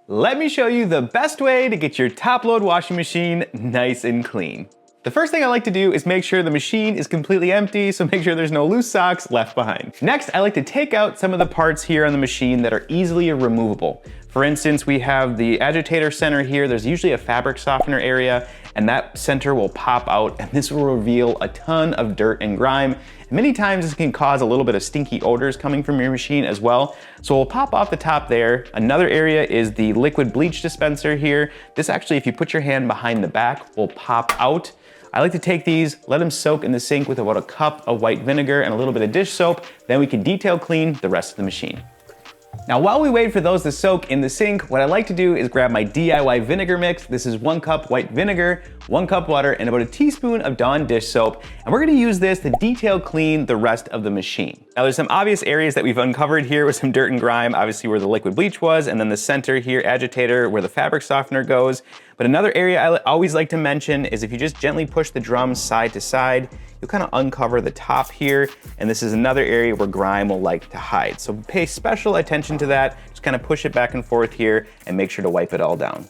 Let me show you the best way to get your top load washing machine nice and clean. The first thing I like to do is make sure the machine is completely empty, so make sure there's no loose socks left behind. Next, I like to take out some of the parts here on the machine that are easily removable. For instance, we have the agitator center here. There's usually a fabric softener area, and that center will pop out, and this will reveal a ton of dirt and grime. And many times this can cause a little bit of stinky odors coming from your machine as well. So we'll pop off the top there. Another area is the liquid bleach dispenser here. This actually, if you put your hand behind the back, will pop out. I like to take these, let them soak in the sink with about a cup of white vinegar and a little bit of dish soap. Then we can detail clean the rest of the machine. Now, while we wait for those to soak in the sink, what I like to do is grab my DIY vinegar mix. This is 1 cup white vinegar, 1 cup water, and about a teaspoon of Dawn dish soap. And we're gonna use this to detail clean the rest of the machine. Now, there's some obvious areas that we've uncovered here with some dirt and grime, obviously where the liquid bleach was, and then the center here, agitator, where the fabric softener goes. But another area I always like to mention is if you just gently push the drum side to side, you'll kind of uncover the top here, and this is another area where grime will like to hide. So pay special attention to that, just kind of push it back and forth here and make sure to wipe it all down.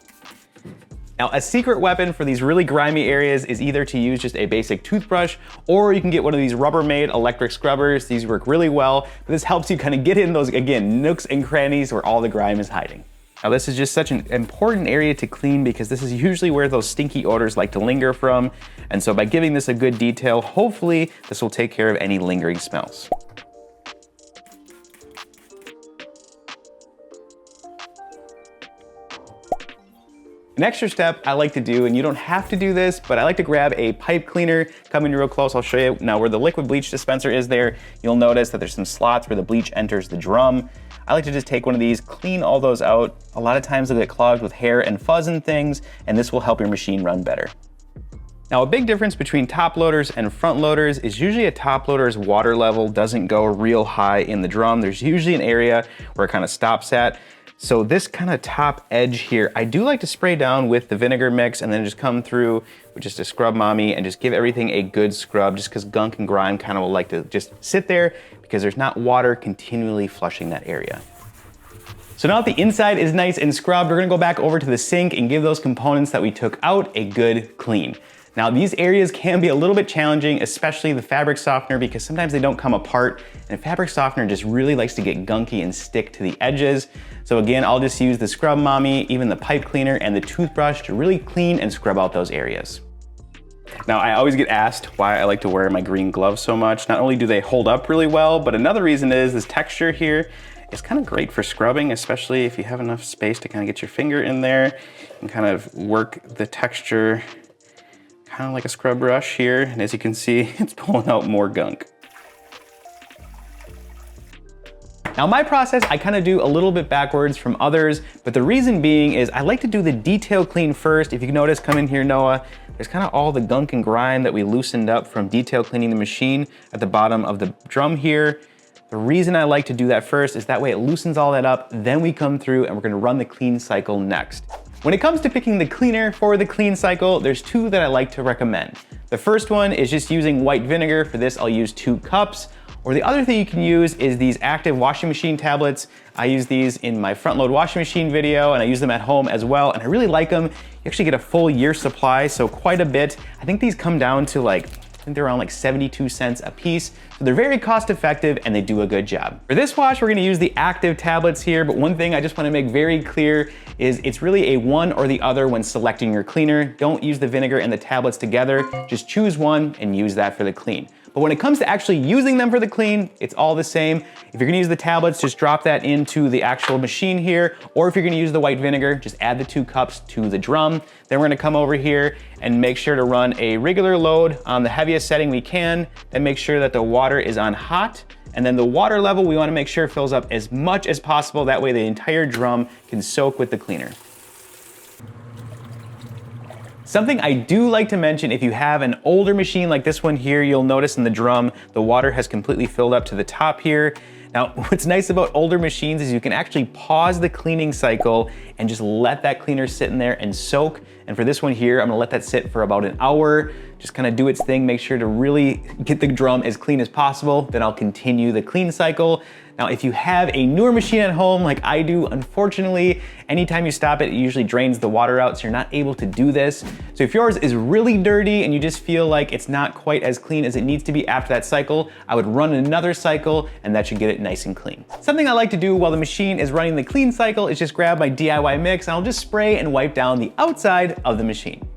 Now, a secret weapon for these really grimy areas is either to use just a basic toothbrush, or you can get one of these Rubbermaid electric scrubbers. These work really well, but this helps you kind of get in those, again, nooks and crannies where all the grime is hiding. Now, this is just such an important area to clean because this is usually where those stinky odors like to linger from. And so by giving this a good detail, hopefully this will take care of any lingering smells. An extra step I like to do, and you don't have to do this, but I like to grab a pipe cleaner. Coming real close, I'll show you. Now, where the liquid bleach dispenser is there, you'll notice that there's some slots where the bleach enters the drum. I like to just take one of these, clean all those out. A lot of times they'll get clogged with hair and fuzz and things, and this will help your machine run better. Now, a big difference between top loaders and front loaders is usually a top loader's water level doesn't go real high in the drum. There's usually an area where it kind of stops at. So this kind of top edge here, I do like to spray down with the vinegar mix and then just come through with just a scrub mommy and just give everything a good scrub, just because gunk and grime kind of will like to just sit there because there's not water continually flushing that area. So now that the inside is nice and scrubbed, we're gonna go back over to the sink and give those components that we took out a good clean. Now, these areas can be a little bit challenging, especially the fabric softener, because sometimes they don't come apart, and fabric softener just really likes to get gunky and stick to the edges. So again, I'll just use the scrub mommy, even the pipe cleaner, and the toothbrush to really clean and scrub out those areas. Now, I always get asked why I like to wear my green gloves so much. Not only do they hold up really well, but another reason is this texture here is kind of great for scrubbing, especially if you have enough space to kind of get your finger in there and kind of work the texture kind of like a scrub brush here. And as you can see, it's pulling out more gunk. Now, my process, I kind of do a little bit backwards from others, but the reason being is I like to do the detail clean first. If you notice, come in here, Noah, there's kind of all the gunk and grime that we loosened up from detail cleaning the machine at the bottom of the drum here. The reason I like to do that first is that way it loosens all that up, then we come through and we're gonna run the clean cycle next. When it comes to picking the cleaner for the clean cycle, there's 2 that I like to recommend. The first one is just using white vinegar. For this, I'll use 2 cups. Or the other thing you can use is these active washing machine tablets. I use these in my front load washing machine video, and I use them at home as well, and I really like them. You actually get a full year supply, so quite a bit. I think these come down to I think they're around 72 cents a piece. So they're very cost effective and they do a good job. For this wash, we're gonna use the active tablets here, but one thing I just wanna make very clear is it's really a one or the other when selecting your cleaner. Don't use the vinegar and the tablets together. Just choose one and use that for the clean. But when it comes to actually using them for the clean, it's all the same. If you're gonna use the tablets, just drop that into the actual machine here, or if you're gonna use the white vinegar, just add the 2 cups to the drum. Then we're gonna come over here and make sure to run a regular load on the heaviest setting we can, then make sure that the water is on hot, and then the water level we wanna make sure fills up as much as possible. That way the entire drum can soak with the cleaner. Something I do like to mention, if you have an older machine like this one here, you'll notice in the drum, the water has completely filled up to the top here. Now, what's nice about older machines is you can actually pause the cleaning cycle and just let that cleaner sit in there and soak. And for this one here, I'm gonna let that sit for about an hour, just kind of do its thing, make sure to really get the drum as clean as possible. Then I'll continue the clean cycle. Now, if you have a newer machine at home like I do, unfortunately, anytime you stop it, it usually drains the water out, so you're not able to do this. So if yours is really dirty and you just feel like it's not quite as clean as it needs to be after that cycle, I would run another cycle and that should get it nice and clean. Something I like to do while the machine is running the clean cycle is just grab my DIY mix and I'll just spray and wipe down the outside of the machine.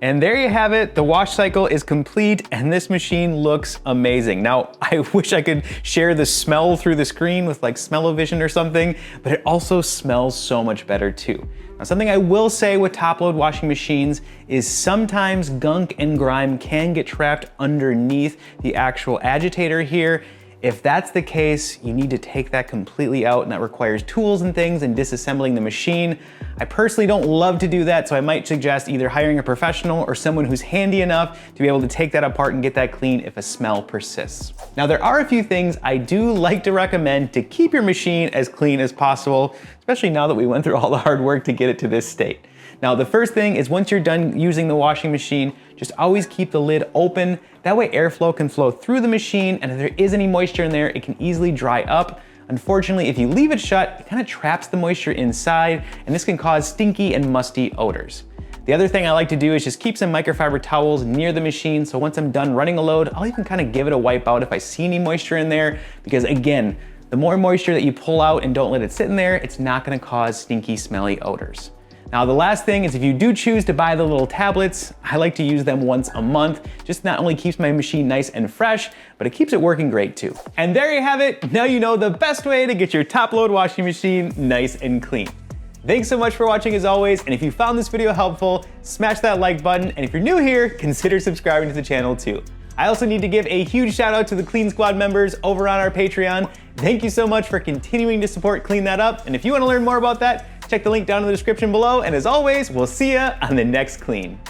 And there you have it, the wash cycle is complete and this machine looks amazing. Now, I wish I could share the smell through the screen with like smell-o-vision or something, but it also smells so much better too. Now, something I will say with top-load washing machines is sometimes gunk and grime can get trapped underneath the actual agitator here. If that's the case, you need to take that completely out, and that requires tools and things and disassembling the machine. I personally don't love to do that, so I might suggest either hiring a professional or someone who's handy enough to be able to take that apart and get that clean if a smell persists. Now, there are a few things I do like to recommend to keep your machine as clean as possible, especially now that we went through all the hard work to get it to this state. Now, the first thing is once you're done using the washing machine, just always keep the lid open. That way airflow can flow through the machine, and if there is any moisture in there, it can easily dry up. Unfortunately, if you leave it shut, it kind of traps the moisture inside, and this can cause stinky and musty odors. The other thing I like to do is just keep some microfiber towels near the machine, so once I'm done running a load, I'll even kind of give it a wipe out if I see any moisture in there, because again, the more moisture that you pull out and don't let it sit in there, it's not gonna cause stinky, smelly odors. Now, the last thing is if you do choose to buy the little tablets, I like to use them once a month. Just not only keeps my machine nice and fresh, but it keeps it working great too. And there you have it. Now you know the best way to get your top-load washing machine nice and clean. Thanks so much for watching as always, and if you found this video helpful, smash that like button, and if you're new here, consider subscribing to the channel too. I also need to give a huge shout out to the Clean Squad members over on our Patreon. Thank you so much for continuing to support Clean That Up, and if you want to learn more about that, check the link down in the description below, and as always, we'll see ya on the next clean.